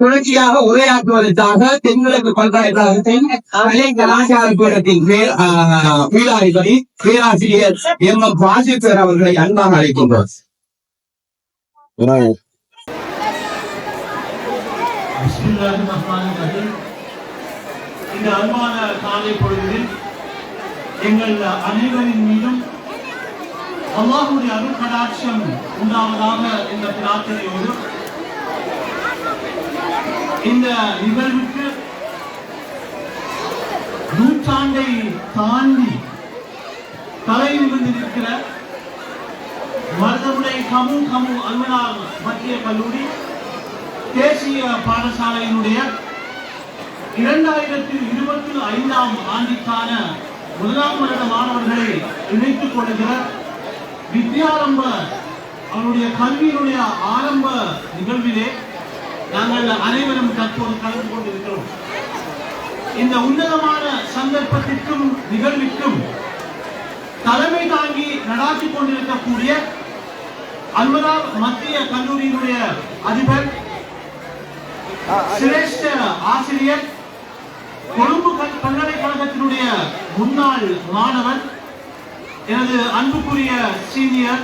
புரட்சியாக உரையாற்றுவதற்காக தென்கிழக்கு பல்கலைக்கழகத்தின் கலை கலாச்சார பீடத்தின் பீடாதிபதி பேராசிரியர் எம் எம் வாசிப்பர் அவர்களை அன்பாக அழைக்கின்றோம். இந்த அன்பான காலை பொழுதில் எங்கள் அனைவரின் மீதும் அல்லாஹ்வுடைய அருள் கடாட்சம் உண்டாவதாக என்ற பிரார்த்தனையோடு இந்த நிகழ்வுக்கு நூற்றாண்டை தாண்டி தலையிலிருந்திருக்கிற மருதமுனை கமு அல்மனார் மத்திய கல்லூரி தேசிய பாடசாலையினுடைய 2025 ஆண்டிற்கான முதலாம் வருட மாணவர்களை இணைத்துக் கொள்கிற வித்யாரம்ப அவருடைய கல்வியினுடைய ஆரம்ப நிகழ்விலே நாங்கள் அனைவரும் தற்போது கலந்து கொண்டிருக்கிறோம். இந்த உன்னதமான சந்தர்ப்பத்திற்கும் நிகழ்விற்கும் தலைமை தாங்கி நடாத்தி கொண்டிருக்கக்கூடிய அல்மனார் மத்திய கல்லூரியினுடைய அதிபர், சிரேஷ்ட ஆசிரியர், கொழும்பு பல்கலைக்கழகத்தினுடைய முன்னாள் மாணவர், எனது அன்புக்குரிய சீனியர்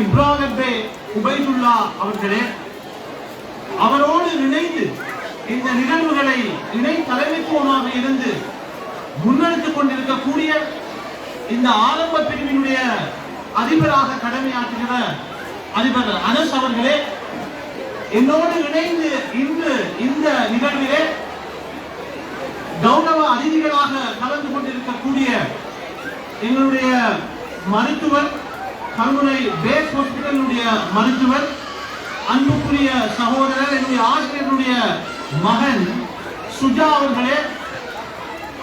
இப்ராஹிம் உபைதுல்லா அவர்களே, அவரோடு இணைந்து இந்த நிகழ்வுகளை இணை தலைமைத்துவமாக இருந்து முன்னெடுத்துக் கொண்டிருக்கக்கூடிய இந்த ஆரம்ப பிரிவினுடைய அதிபராக கடமையாற்றுகிற அதிபர் அனஸ் அவர்களே, என்னோடு இணைந்து இன்று இந்த நிகழ்விலே கௌரவ அதிதிகளாக கலந்து கொண்டிருக்கக்கூடிய எங்களுடைய மருத்துவர், கல்முனை பேஸ் ஹாஸ்பிட்டலுடைய மருத்துவர், அன்புக்குரிய சகோதரர், என்னுடைய ஆசிரியருடைய மகன் சுஜா அவர்களே,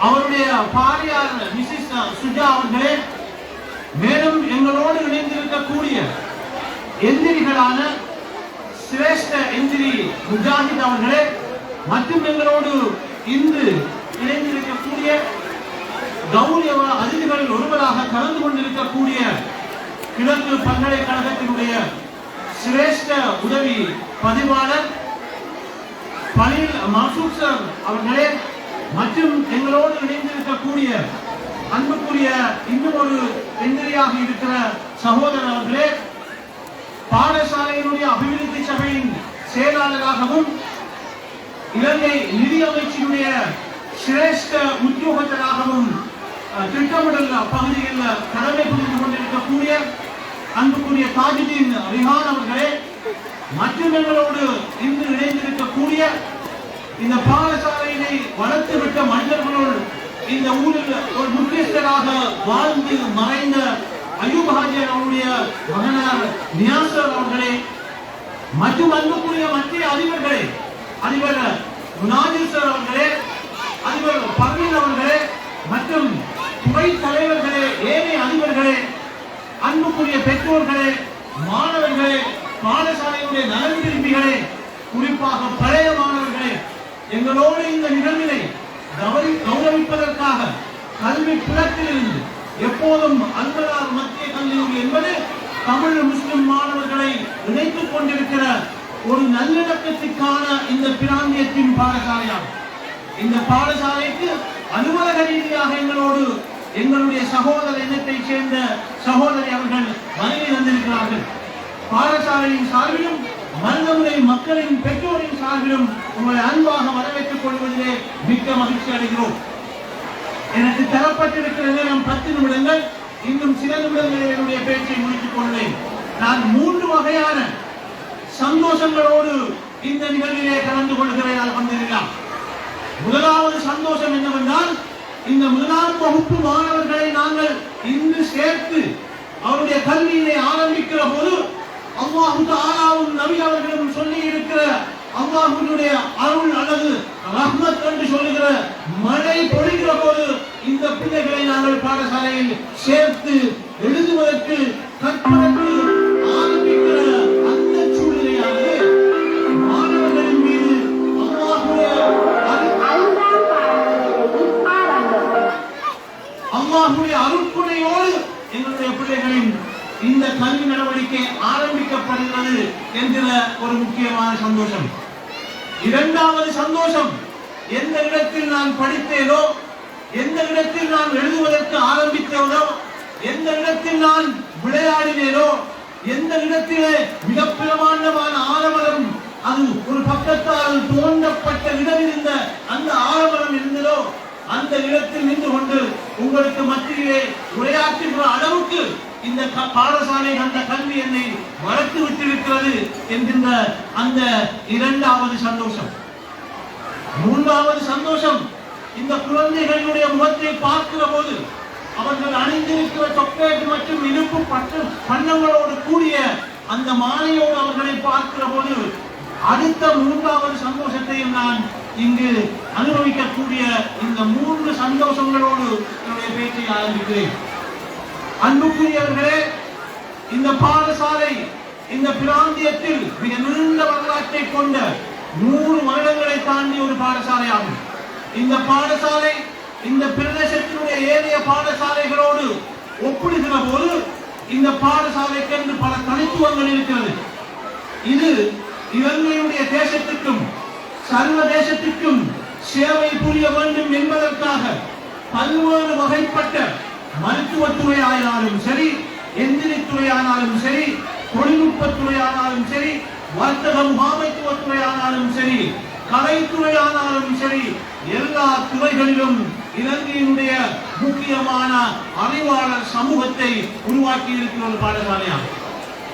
அவருடைய பாரியார் மிஸ்ஸஸ் சுஜா அவர்களே, மேலும் எங்களோடு இணைந்திருக்கக்கூடிய எந்திரிகளான சிரேஷ்ட எந்திரி முஜாஹித் அவர்களே, மற்றும் எங்களோடு இன்று இணைந்திருக்கக்கூடிய கௌரவ அதிதிகளில் ஒருவராக கலந்து கொண்டிருக்கக்கூடிய கிழக்கு பல்கலைக்கழகத்தினுடைய சிரேஷ்ட உதவி பதிவாளர் பலில் மசூக் சார் அவர்களே, மற்றும் எங்களோடு இணைந்திருக்கக்கூடிய அன்புக்குரிய இன்னும் ஒரு எந்திரியாக இருக்கிற சகோதரர் அவர்களே, பாடசாலையினுடைய அபிவிருத்தி சபையின் செயலாளராகவும் இலங்கை நிதி அமைச்சினுடைய சிரேஷ்ட உத்தியோகத்தராகவும் திட்டமிடல் பகுதியில் கடமை புரிந்து கொண்டிருக்கக்கூடிய அன்புக்குரிய தாஜுதீன் ரிஹான் அவர்களே, மற்றும் எங்களோடு இன்று இணைந்திருக்கக்கூடிய இந்த பாடசாலையினை வளர்த்துவிட்ட மனிதர்களுள் இந்த ஊரில் ஒரு முக்கியஸ்தராக வாழ்ந்து மறைந்த அய்யூப் ஹாஜியார் அவருடைய மகனார் நியாசர் அவர்களே, மற்றும் அன்புக்குரிய மத்திய அதிபர்களே, அதிபர் முனாஜிர் சார் அவர்களே, அதிபர் பர்வீன் அவர்களே, மற்றும் துறை தலைவர்களே, ஏனைய அதிபர்களே, அன்புக்குரிய பெற்றோர்களே, மாணவர்களே, பாடசாலையுடைய நலன் விரும்பிகளே, குறிப்பாக பழைய மாணவர்களே, எங்களோடு இந்த நிகழ்வினை கௌரவிப்பதற்காக கல்வி புலத்திலிருந்து எப்போதும் அல்மனார் மத்திய கல்லூரி என்பது தமிழ் முஸ்லிம் மாணவர்களை இணைத்துக் கொண்டிருக்கிற ஒரு நல்லிணக்கத்திற்கான இந்த பிராந்தியத்தின் பாடசாலையாகும். இந்த பாடசாலைக்கு அலுவலக ரீதியாக எங்களோடு எங்களுடைய சகோதர இனத்தை சேர்ந்த சகோதரி அவர்கள் வருகை தந்திருக்கிறார்கள். பாடசாலையின் சார்பிலும் மருதமுனை மக்களின் பெற்றோரின் சார்பிலும் உங்களை அன்பாக வரவேற்றுக் கொள்வதிலே மிக்க மகிழ்ச்சி அடைகிறோம். எனக்கு தரப்பட்டிருக்கிற நேரம் 10 நிமிடங்கள். இன்னும் சில நிமிடங்களில் என்னுடைய பேச்சை முடித்துக் கொள்வேன். நான் 3 வகையான சந்தோஷங்களோடு இந்த நிகழ்விலே கலந்து கொள்கிறேன். அல்ஹம்துலில்லாஹ். முதலாவது சந்தோஷம் என்னவென்றால், இந்த முதலாம் வகுப்பு மாணவர்களை நாங்கள் இன்று சேர்த்து அவருடைய கல்வியினை ஆரம்பிக்கிற போது அல்லாஹ் தஆலாவும் நபி அவர்களும் சொல்லி இருக்கிற அல்லாஹ்வுடைய அருள் அல்லது ரஹ்மத் என்று சொல்லுகிற மழை பொழிகிற போது இந்த பிள்ளைகளை நாங்கள் பாடசாலையில் சேர்த்து எழுதுவதற்கு கற்பதற்கு ஆரம்பிக்கிற அந்த சூழ்நிலையானது மாணவர்களின் மீது அல்லாஹ்வுடைய அருட்கொடையோடு எங்களுடைய பிள்ளைகளின் இந்த கல்வி நடவடிக்கை ஆரம்பிக்கப்படுகிறது என்கிற ஒரு முக்கியமான சந்தோஷம். இரண்டாவது சந்தோஷம், எந்த இடத்தில் நான் படித்தேனோ, எந்த இடத்தில் நான் எழுதுவதற்கு ஆரம்பித்தேனோ, எந்த இடத்தில் நான் விளையாடினேனோ, எந்த இடத்திலே மிக பிரமாண்டமான ஆலமரம் அது ஒரு பக்கத்தால் தோண்டப்பட்ட இடம் இருந்த அந்த ஆலமரம் இருந்ததோ, அந்த இடத்தில் நின்று கொண்டு உங்களுக்கு மத்தியிலே உரையாற்றுகிற அளவுக்கு இந்த பாடசாலை அந்த கல்வி என்னை வளர்த்து விட்டிருக்கிறது என்கின்ற அந்த இரண்டாவது சந்தோஷம். மூன்றாவது சந்தோஷம், இந்த குழந்தைகளுடைய முகத்தை பார்க்கிற போது அவர்கள் அணிந்திருக்கிற சொக்கேட் மற்றும் இனிப்பு பண்டங்களோடு கூடிய அந்த மாலையோடு அவர்களை பார்க்கிற போது அடுத்த மூன்றாவது சந்தோஷத்தையும் நான் இங்கு அனுபவிக்கக்கூடிய இந்த மூன்று சந்தோஷங்களோடு என்னுடைய பேச்சை ஆரம்பிக்கிறேன். அன்புக்குரியவர்களே, இந்த பாடசாலை இந்த பிராந்தியத்தில் மிக நீண்ட வரலாற்றை கொண்ட 100 வருடங்களை தாண்டி ஒரு பாடசாலை ஆகும். இந்த பாடசாலை இந்த பிரதேசத்தினுடைய ஏனைய பாடசாலைகளோடு ஒப்பிடுகிற போது இந்த பாடசாலைக்கு பல தனித்துவங்கள் இருக்கிறது. இது இலங்கையுடைய தேசத்துக்கும் சர்வதேசத்திற்கும் சேவை புரிய வேண்டும் என்பதற்காக பல்வேறு வகைப்பட்ட மருத்துவத்துறை ஆனாலும் சரி, எந்திரித்துறை ஆனாலும் சரி, தொழில்நுட்பத்துறை ஆனாலும் சரி, வர்த்தக முகாமைத்துவத்துறை ஆனாலும் சரி, கலைத்துறை ஆனாலும் சரி, எல்லா துறைகளிலும் இலங்கையினுடைய முக்கியமான அறிவாளர் சமூகத்தை உருவாக்கி இருக்கிற ஒரு பாடசாலையாகும்.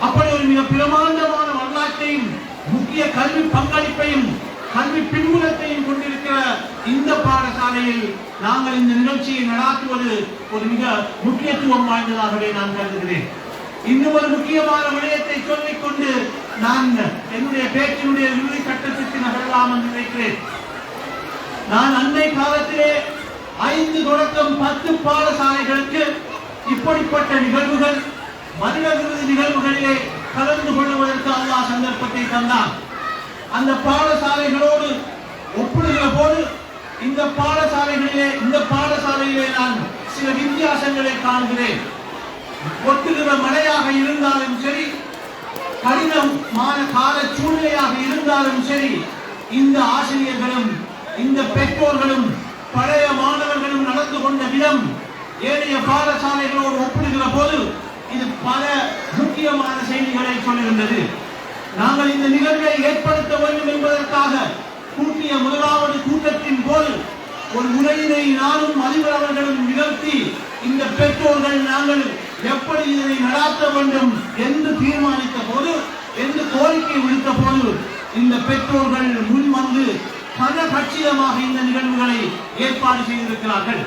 அப்படி ஒரு மிக பிரமாண்டமான வரலாற்றையும் முக்கிய கல்வி பங்களிப்பையும் கல்வி பின்புலத்தையும் கொண்டிருக்கிற இந்த பாடசாலையில் நாங்கள் இந்த நிகழ்ச்சியை நடாத்துவது ஒரு மிக முக்கியத்துவம் வாய்ந்ததாகவே நான் கருதுகிறேன். இன்னும் ஒரு முக்கியமான விடயத்தை சொல்லிக் கொண்டு நான் என்னுடைய பேச்சினுடைய இறுதி கட்டத்திற்கு நகரலாம் என்று நினைக்கிறேன். நான் அன்னை காலத்திலே 5 தொடக்கம் 10 பாடசாலைகளுக்கு இப்படிப்பட்ட நிகழ்வுகள், மனித விருது நிகழ்வுகளிலே கலந்து கொள்வதற்கு அல்லாஹ் சந்தர்ப்பத்தை தந்தான். அந்த பாடசாலைகளோடு ஒப்பிடுகிற போது இந்த பாடசாலையிலே நான் சில வித்தியாசங்களை காண்கிறேன். ஒட்டுகிற மழையாக இருந்தாலும் சரி, கடினமான கால சூழ்நிலையாக இருந்தாலும் சரி, இந்த ஆசிரியர்களும் இந்த பெற்றோர்களும் பழைய மாணவர்களும் நடந்து கொண்ட விதம் ஏனைய பாடசாலைகளோடு ஒப்பிடுகிற போது இது பல முக்கியமான செய்திகளை சொல்லுகின்றது. நாங்கள் இந்த நிகழ்வை ஏற்படுத்த வேண்டும் என்பதற்காக கூட்டிய முதலாவது கூட்டத்தின் போது ஒரு உரையினை நானும் அதிபர் அவர்களும் நிகழ்த்தி இந்த பெற்றோர்கள் நாங்கள் எப்படி இதனை நடாத்த வேண்டும் என்று தீர்மானித்த போது, என்று கோரிக்கை விடுத்த போது இந்த பெற்றோர்கள் முன் வந்து கனகட்சிதமாக இந்த நிகழ்வுகளை ஏற்பாடு செய்திருக்கிறார்கள்.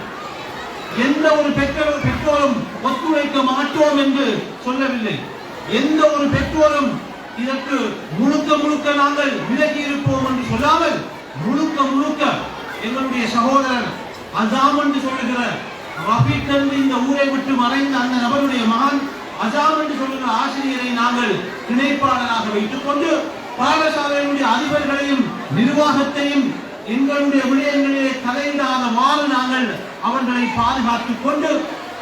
எந்த ஒரு பெற்றோரும் ஒத்துழைக்க மாட்டோம் என்று சொல்லவில்லை. எந்த ஒரு பெற்றோரும் இதற்கு முழுக்க நாங்கள் விலகி இருப்போம் என்று சொல்லாமல் முழுக்க எங்களுடைய சகோதரர் அசாம் என்று சொல்லுகிற ரஃபீக் என்று இந்த ஊரை விட்டு மறைந்த அந்த நபருடைய மகன் அசாம் என்று சொல்லுகிற ஆசிரியரை நாங்கள் இணைப்பாளராக வைத்துக் கொண்டு பாடசாலையினுடைய அதிபர்களையும் நிர்வாகத்தையும் எங்களுடைய விடயங்களிலே தலையிடாதவாறு நாங்கள் அவர்களை பாதுகாத்துக் கொண்டு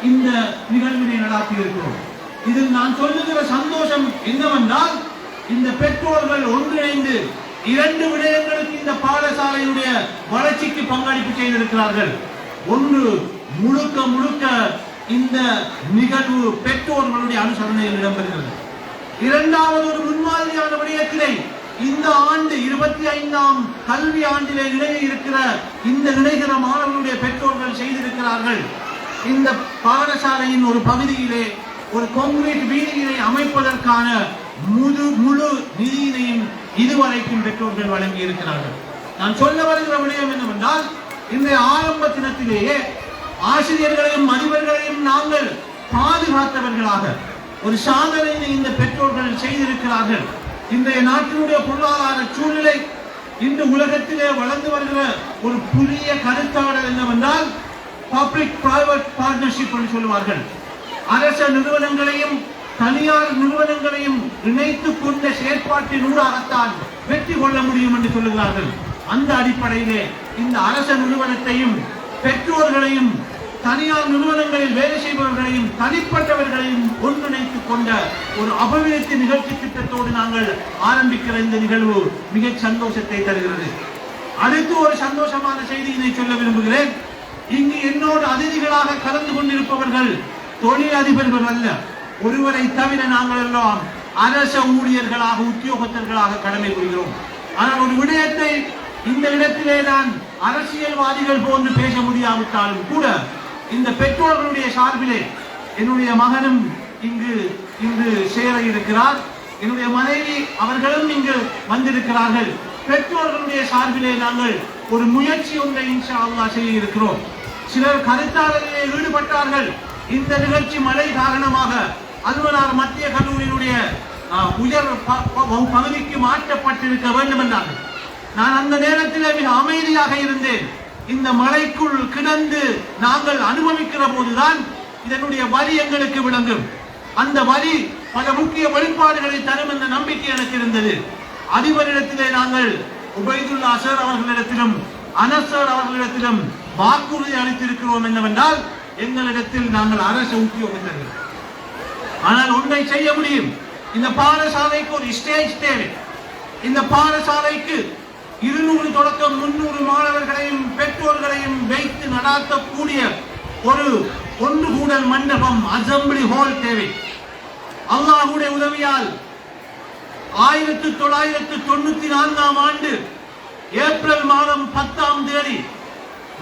இந்த நிகழ்வினை நடாத்தி இருக்கிறோம். இதில் நான் சொல்லுகிற சந்தோஷம் என்னவென்றால், இந்த பெற்றோர்கள் ஒன்றிணைந்து 2 விடயங்களுக்கு இந்த பாடசாலையுடைய வளர்ச்சிக்கு பங்களிப்பு செய்திருக்கிறார்கள். ஒன்று, முழுக்க இந்த நிகழ்வு பெற்றோர்களுடைய அனுசரணையில் இடம்பெறுகிறது. இரண்டாவது, ஒரு முன்மாதிரியான விடயத்திலே இந்த ஆண்டு 25ஆம் கல்வி ஆண்டிலே இணைய இருக்கிற இந்த இணைகிற மாணவர்களுடைய பெற்றோர்கள் செய்திருக்கிறார்கள். இந்த பாடசாலையின் ஒரு பகுதியிலே ஒரு கான்கிரீட் வீதியினை அமைப்பதற்கான முழு நிதியினையும் இதுவரைக்கும் பெற்றோர்கள் வழங்கி இருக்கிறார்கள். நான் சொல்ல வருகிற விடயம் என்னவென்றால், இன்றைய ஆரம்ப தினத்திலேயே ஆசிரியர்களையும் அதிபர்களையும் நாங்கள் பாதுகாத்தவர்களாக ஒரு சாதனையை இந்த பெற்றோர்கள் செய்திருக்கிறார்கள். இன்றைய நாட்டினுடைய பொருளாதார சூழ்நிலை, இன்று உலகத்திலே வளர்ந்து வருகிற ஒரு புதிய கருத்தாடல் என்னவென்றால் பப்ளிக் பிரைவேட் பார்ட்னர்ஷிப் என்று சொல்லுவார்கள். அரச நிறுவனங்களையும் தனியார் நிறுவனங்களையும் இணைத்துக் கொண்ட செயற்பாட்டின் ஊடாகத்தான் வெற்றி கொள்ள முடியும் என்று சொல்லுகிறார்கள். அந்த அடிப்படையிலே இந்த அரச நிறுவனத்தையும் பெற்றோர்களையும் தனியார் நிறுவனங்களில் வேலை செய்பவர்களையும் தனிப்பட்டவர்களையும் ஒன்றிணைத்துக் கொண்ட ஒரு அபிவிருத்தி நிகழ்ச்சி திட்டத்தோடு நாங்கள் ஆரம்பிக்கிற இந்த நிகழ்வு மிக சந்தோஷத்தை தருகிறது. அடுத்து ஒரு சந்தோஷமான செய்தியினை சொல்ல விரும்புகிறேன். இங்கு என்னோடு அதிதிகளாக கலந்து கொண்டிருப்பவர்கள் தொழில் அதிபர்கள் அல்ல. ஒருவரை தவிர நாங்கள் எல்லாம் அரச ஊழியர்களாக உத்தியோகத்தர்களாக கடமை புரிகிறோம். ஆனால் ஒரு விடயத்தை இந்த இடத்திலே நான் அரசியல்வாதிகள் போன்று பேச முடியாவிட்டாலும் கூட இந்த பெற்றோர்களுடைய சார்பிலே என்னுடைய மகனும் இங்கு சேர இருக்கிறார், என்னுடைய மனைவி அவர்களும் இங்கு வந்திருக்கிறார்கள். பெற்றோர்களுடைய சார்பிலே நாங்கள் ஒரு முயற்சி ஒன்றை இன்ஷா அல்லாஹ் செய்ய இருக்கிறோம். சிலர் கருத்தாளர்களே ஈடுபட்டார்கள். இந்த நிகழ்ச்சி மழை காரணமாக அலுவலர் மத்திய கல்லூரியினுடைய உயர் பகுதிக்கு மாற்றப்பட்டிருக்க வேண்டும் என்றார்கள். நான் அந்த நேரத்தில் மிக அமைதியாக இருந்தேன். இந்த மழைக்குள் கிடந்து நாங்கள் அனுபவிக்கிற போதுதான் இதனுடைய வலி எங்களுக்கு விளங்கும். அந்த வலி பல முக்கிய வெளிப்பாடுகளை தரும் என்ற நம்பிக்கை எனக்கு இருந்தது. அதிபரிடத்திலே நாங்கள் உபைதுல்லா சார் அவர்களிடத்திலும் அனசர் அவர்களிடத்திலும் வாக்குறுதி அளித்திருக்கிறோம் என்னவென்றால் எங்களிடத்தில் நாங்கள் அரசு உத்தியோகத்தர்கள். ஆனால் ஒன்றை செய்ய முடியும். இந்த பாடசாலைக்கு ஒரு ஸ்டேஜ் தேவை. இந்த பாடசாலைக்கு 200 தொடக்கம் 300 மாணவர்களையும் பெற்றோர்களையும் வைத்து நடாத்தக்கூடிய ஒரு ஒன்று கூடல் மண்டபம், அசம்பிளி ஹால் தேவை. அல்லாஹ்வுடைய உதவியால் 1994ஆம் ஆண்டு ஏப்ரல் மாதம் 10ஆம் தேதி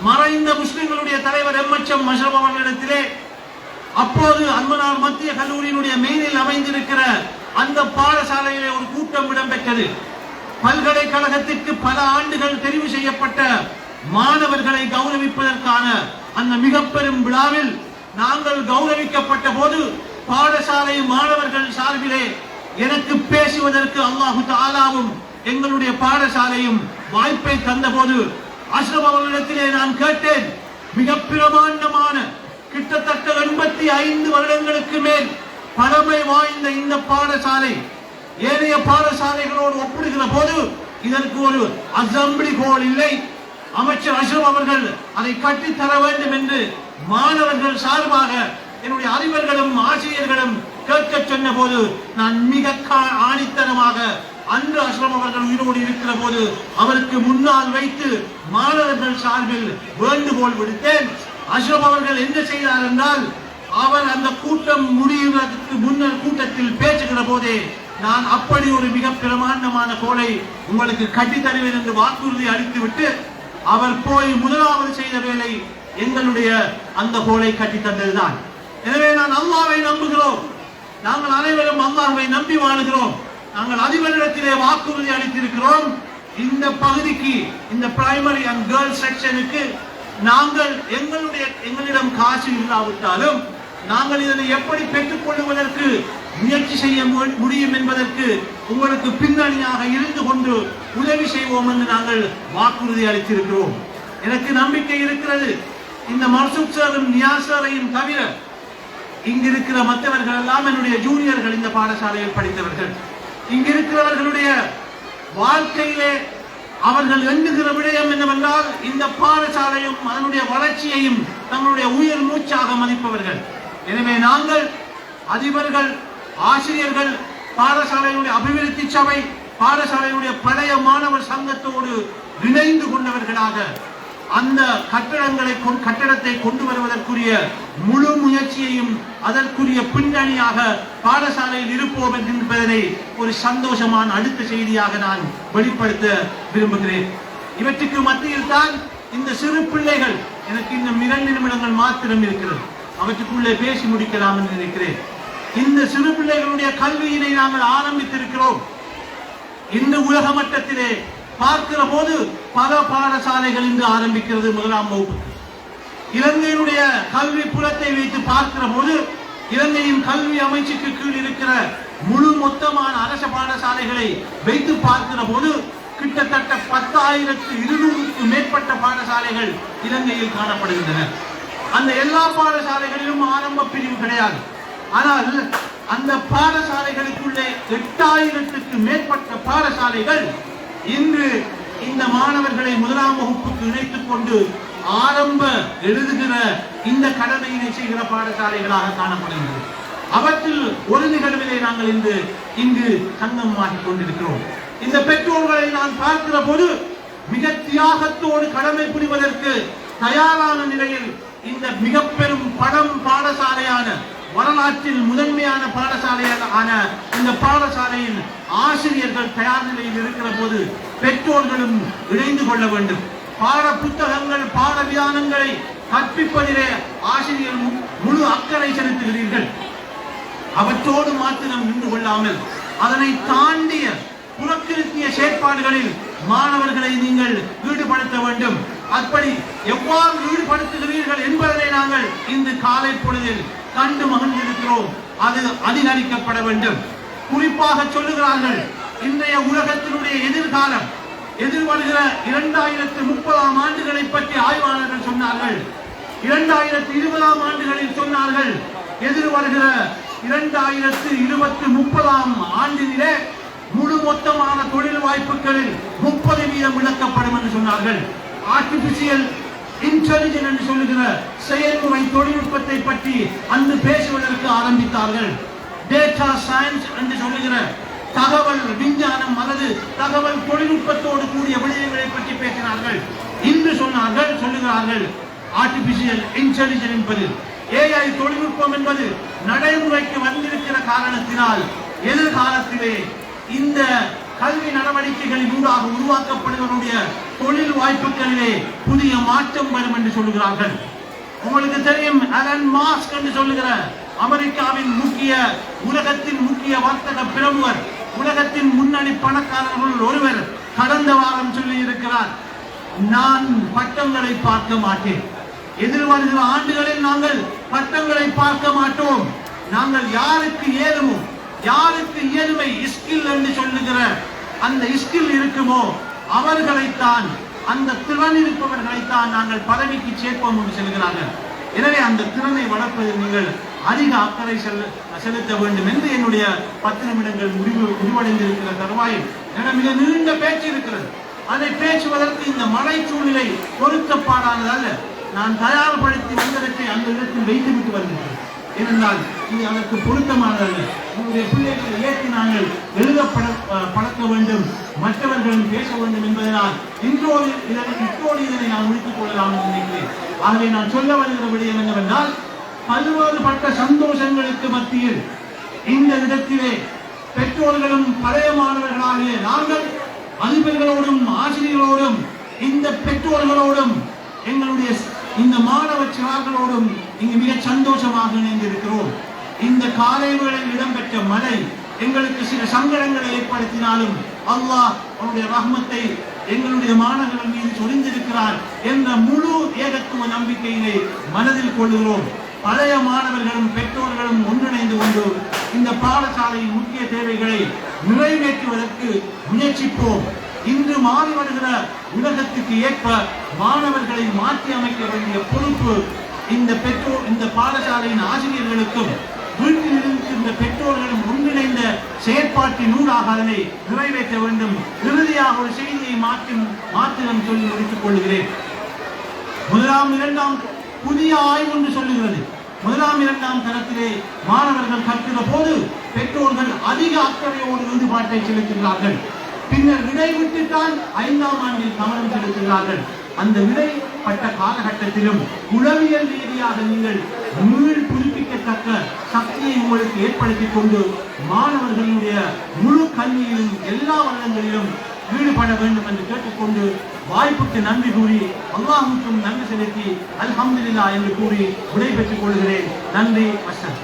மறைந்த முஸ்லிம்களுடைய தலைவர் MHM மஷ்ரப் அவர்களிடத்திலே அப்போது அன்மனார் மத்திய கல்லூரியினுடைய மெயினில் அமைந்திருக்கிற அந்த பாடசாலையிலே ஒரு கூட்டம் இடம்பெற்றது. பல்கலைக்கழகத்திற்கு பல ஆண்டுகள் தெரிவு செய்யப்பட்ட மாணவர்களை கௌரவிப்பதற்கான அந்த மிக பெரும் விழாவில் நாங்கள் கௌரவிக்கப்பட்ட போது பாடசாலை மாணவர்கள் சார்பிலே எனக்கு பேசுவதற்கு அல்லாஹு தஆலாவும் எங்களுடைய பாடசாலையும் வாய்ப்பை தந்தபோது அஷ்ரப் அவர்களிடத்திலே நான் கேட்டேன், மிக பிரமாண்டமான கிட்டத்தட்ட 85 வருடங்களுக்கு மேல் பழமை வாய்ந்த இந்த பாடசாலை ஏனைய பாடசாலைகளோடு ஒப்பிடுகிற போது இதற்கு ஒரு அசம்பிளி ஹால் இல்லை. அமைச்சர் அஷ்ரப் அவர்கள் அதை கட்டித்தர வேண்டும் என்று மாணவர்கள் சார்பாக என்னுடைய அதிபர்களும் ஆசிரியர்களும் கேட்க சொன்ன போது நான் மிக ஆணித்தனமாக அன்று அஷ்ரப் அவர்கள் உயிரோடு இருக்கிற போது அவருக்கு முன்னால் வைத்து மாணவர்கள் சார்பில் வேண்டுகோள் விடுத்தேன். அஷ்ரப் அவர்கள் என்ன செய்தார் என்றால், அவர் அந்த கூட்டம் முடிவதற்கு முன்னர் கூட்டத்தில் பேசுகிற போதே நான் அப்படி ஒரு மிக பிரமாண்டமான கோலை உங்களுக்கு கட்டி தருவேன் என்று வாக்குறுதி அளித்துவிட்டு அவர் போய் முதலாவது செய்த வேலை எங்களுடைய அந்த கோலை கட்டி தந்ததுதான். எனவே நான் அல்லாஹ்வை நம்புகிறோம். நாங்கள் அனைவரும் அல்லாஹ்வை நம்பி வாழுகிறோம். நாங்கள் அதிபரிடத்திலே வாக்குறுதி அளித்திருக்கிறோம். இந்த பகுதிக்கு, இந்த பிரைமரி அண்ட் கேர்ள்ஸ் செக்ஷனுக்கு நாங்கள் எங்களிடம் காசு இல்லாவிட்டாலும் நாங்கள் இதனை எப்படி பெற்றுக் கொள்வதற்கு முயற்சி செய்ய முடியும் என்பதற்கு உங்களுக்கு பின்னணியாக இருந்து கொண்டு உதவி செய்வோம் என்று நாங்கள் வாக்குறுதி அளித்திருக்கிறோம். எனக்கு நம்பிக்கை இருக்கிறது. இந்த மர்சூக் சாரும் நியாசரையும் தவிர இங்கிருக்கிற மற்றவர்கள் எல்லாம் என்னுடைய ஜூனியர்கள், இந்த பாடசாலையில் படித்தவர்கள். இங்கிருக்கிறவர்களுடைய வாழ்க்கையிலே அவர்கள் எண்ணுகிற விடயம் என்னவென்றால் இந்த பாடசாலையும் அதனுடைய வளர்ச்சியையும் தங்களுடைய உயிர் மூச்சாக மதிப்பவர்கள். எனவே நாங்கள் அதிபர்கள், ஆசிரியர்கள், பாடசாலையுடைய அபிவிருத்தி சபை, பாடசாலையுடைய பழைய மாணவர் சங்கத்தோடு இணைந்து கொண்டவர்களாக அந்த கட்டடத்தை கொண்டு வருவதற்குரிய முழு முயற்சியையும் அதற்குரிய பின்னணியாக பாடசாலையில் இருப்போம் என்பதனை ஒரு சந்தோஷமான அடுத்த செய்தியாக நான் வெளிப்படுத்த விரும்புகிறேன். இவற்றுக்கு மத்தியில் தான் இந்த சிறு பிள்ளைகள், எனக்கு இன்னும் 2 நிமிடங்கள் மாத்திரம் இருக்கிறது, அவற்றுக்குள்ளே பேசி முடிக்கலாம் என்று நினைக்கிறேன். இந்த சிறு பிள்ளைகளுடைய கல்வியினை நாங்கள் ஆரம்பித்திருக்கிறோம். இந்த உலக மட்டத்திலே பார்க்கிற போது பல பாடசாலைகள் இன்று ஆரம்பிக்கிறது 1ஆம் வகுப்பு. இலங்கையினுடைய கல்வி புலத்தை வைத்து பார்க்கிற போது இலங்கையின் கல்வி அமைச்சுக்கு கீழ் இருக்கிற முழு மொத்தமான அரச பாடசாலைகளை வைத்து பார்க்கிற போது கிட்டத்தட்ட 10,200க்கு மேற்பட்ட பாடசாலைகள் இலங்கையில் காணப்படுகின்றன. அந்த எல்லா பாடசாலைகளிலும் ஆரம்ப பிரிவு கிடையாது. ஆனால் அந்த பாடசாலைகளுக்குள்ளே 8,000க்கு மேற்பட்ட பாடசாலைகள் இன்று இந்த மாணவர்களை 1ஆம் வகுப்புக்கு இணைத்துக் கொண்டு ஆரம்ப எழுதுகிற இந்த கடமையினை செய்கிற பாடசாலைகளாக காணப்படுகிறது. அவற்றில் ஒரு நிகழ்விலே நாங்கள் இங்கு சங்கமாகிக் கொண்டிருக்கிறோம். இந்த பெற்றோர்களை நான் பார்க்கிற போது மிக தியாகத்தோடு கடமை புரிவதற்கு தயாரான நிலையில் இந்த மிக பெரும் பாடசாலையான வரலாற்றில் முதன்மையான பாடசாலையான இந்த பாடசாலையில் ஆசிரியர்கள் தயார் நிலையில் இருக்கிற போது பெற்றோர்களும் இணைந்து கொள்ள வேண்டும். பாட புத்தகங்கள் பாட விதானங்களை கற்பிப்பதிலே ஆசிரியர் முழு அக்கறை செலுத்துகிறீர்கள். அவற்றோடு மாத்திரம் நின்று கொள்ளாமல் அதனை தாண்டிய புறக்கிருத்திய செயற்பாடுகளில் மாணவர்களை நீங்கள் ஈடுபடுத்த வேண்டும். அப்படி எவ்வாறு ஈடுபடுத்துகிறீர்கள் என்பதனை நாங்கள் இந்த காலை பொழுதில் கண்டு மகிழ்ந்திருக்கிறோம். அது அதிகரிக்கப்பட வேண்டும். குறிப்பாக சொல்லுகிறார்கள், இன்றைய உலகத்தினுடைய எதிர்காலம் எதிர்வருகிற 2030 ஆண்டுகளை பற்றி ஆய்வாளர்கள் சொன்னார்கள். 2020 ஆண்டுகளில் சொன்னார்கள், எதிர்வருகிற 2030 ஆண்டிலே முழு மொத்தமான தொழில் வாய்ப்புகளில் 30% இழக்கப்படும் என்று சொன்னார்கள். ஆர்டிபிஷியல் இன்டெலிஜென்ஸ் என்று சொல்லுகிற செயல்முறை தொழில்நுட்பத்தை பற்றி அன்று பேசுவதற்கு ஆரம்பித்தார்கள். டேட்டா சயின்ஸ் என்று சொல்லுகிற தகவல் விஞ்ஞானம் அல்லது தகவல் தொழில்நுட்பத்தோடு கூடிய விடயங்களை பற்றி பேசினார்கள். இன்று சொல்லுகிறார்கள் ஆர்டிபிஷியல் இன்டெலிஜென்ஸ் என்பது AI தொழில்நுட்பம் என்பது நடைமுறைக்கு வந்திருக்கிற காரணத்தினால் எதிர்காலத்திலே இந்த கல்வி நடவடிக்கைகளின் ஊடாக உருவாக்கப்படுவதனுடைய தொழில் வாய்ப்புகளிலே புதிய மாற்றம் வரும் என்று சொல்லுகிறார்கள். உங்களுக்கு தெரியும், அலன் மாஸ்க் என்று சொல்லுகிற அமெரிக்காவின் உலகத்தின் முக்கிய வர்த்தக பிரமுகர், உலகத்தின் முன்னணி பணக்காரர்கள் ஒருவர் கடந்த வாரம் சொல்லி இருக்கிறார், நான் பட்டங்களை பார்க்க மாட்டேன். எதிர்வருகிற ஆண்டுகளில் நாங்கள் பட்டங்களை பார்க்க மாட்டோம். நாங்கள் யாருக்கு இயலுமை ஸ்கில் என்று சொல்லுகிற அந்த ஸ்கில் இருக்குமோ அவர்களைத்தான், அந்த திறன் இருப்பவர்களைத்தான் நாங்கள் பதவிக்கு சேர்ப்போம் என்று சொல்கிறார்கள். எனவே அந்த திறனை வளர்ப்பதில் நீங்கள் அதிக அக்கறை செலுத்த வேண்டும் என்று என்னுடைய 10 நிமிடங்கள் முடிவடைந்திருக்கிற தருவாயில் மிக நீண்ட பேச்சு இருக்கிறது. அதை பேசுவதற்கு இந்த மழை சூழ்நிலை பொருத்தப்பாடானதல்ல. நான் தயார்படுத்தி வந்ததற்கு அந்த இடத்தில் வைத்துவிட்டு வருகிறேன். ஏனென்றால் இது அதற்கு பொருத்தமானதல்ல. உங்களுடைய பிள்ளைகளை ஏற்றி நாங்கள் பழக்க வேண்டும், மற்றவர்களும் பேச வேண்டும் என்பதனால் இன்றோடு இதனை நான் முடித்துக் கொள்ளலாம் என்று நினைக்கிறேன். ஆகவே நான் சொல்ல வருகிற விடயம் என்னவென்றால், பல்வேறுபட்ட சந்தோஷங்களுக்கு மத்தியில் இந்த இடத்திலே பெற்றோர்களும் பழைய மாணவர்களாகிய நாங்கள் அதிபர்களோடும் ஆசிரியர்களோடும் இந்த பெற்றோர்களோடும் எங்களுடைய இந்த மாணவ சிறார்களோடும் இங்கு மிக சந்தோஷமாக இணைந்திருக்கிறோம். இந்த காலை வேளையில் இடம்பெற்ற மழை எங்களுக்கு சில சங்கடங்களை ஏற்படுத்தினாலும் அல்லாஹ் அவருடைய ரஹ்மத்தை எங்களுடைய மாணவர்கள் மீது சொரிந்திருக்கிறார் என்ற முழு ஏகத்துவ நம்பிக்கையினை மனதில் கொள்கிறோம். பழைய மாணவர்களும் பெற்றோர்களும் ஒன்றிணைந்து கொண்டு இந்த பாடசாலையின் முக்கிய தேவைகளை நிறைவேற்றுவதற்கு முயற்சிப்போம். இன்று மாறி வருகிற உலகத்துக்கு ஏற்ப மாணவர்களை மாற்றி அமைக்க வேண்டிய பொறுப்பு இந்த பாடசாலையின் ஆசிரியர்களுக்கும் வீட்டில் இருக்கின்ற பெற்றோர்களும் ஒன்றிணைந்த செயற்பாட்டின் ஊடாக அதனை நிறைவேற்ற வேண்டும். இறுதியாக ஒரு செய்தியை மாத்திரம் சொல்லி முடித்துக் கொள்கிறேன். 1ஆம் 2ஆம் புதிய ஆய்வு என்று சொல்லுகிறது. 1ஆம் 2ஆம் தரத்திலே மாணவர்கள் கற்கிற போது பெற்றோர்கள் அதிக அக்கறையோடு ஈடுபாட்டை செலுத்துகிறார்கள். பின்னர் விடை விட்டுத்தான் 5ஆம் ஆண்டில் கவனம் செலுத்துகிறார்கள். அந்த விடைப்பட்ட காலகட்டத்திலும் உளவியல் ரீதியாக நீங்கள் மீள் புதுப்பிக்கத்தக்க சக்தியை உங்களுக்கு ஏற்படுத்திக் கொண்டு மாணவர்களுடைய முழு கல்வியிலும் எல்லா வருடங்களிலும் ஈடுபட வேண்டும் என்று கேட்டுக்கொண்டு வாய்ப்புக்கு நன்றி கூறி அல்லாஹ்வுக்கும் நன்றி செலுத்தி அல்ஹம்துலில்லாஹ் என்று கூறி விடை பெற்றுக் கொள்கிறேன். நன்றி. வசனம்.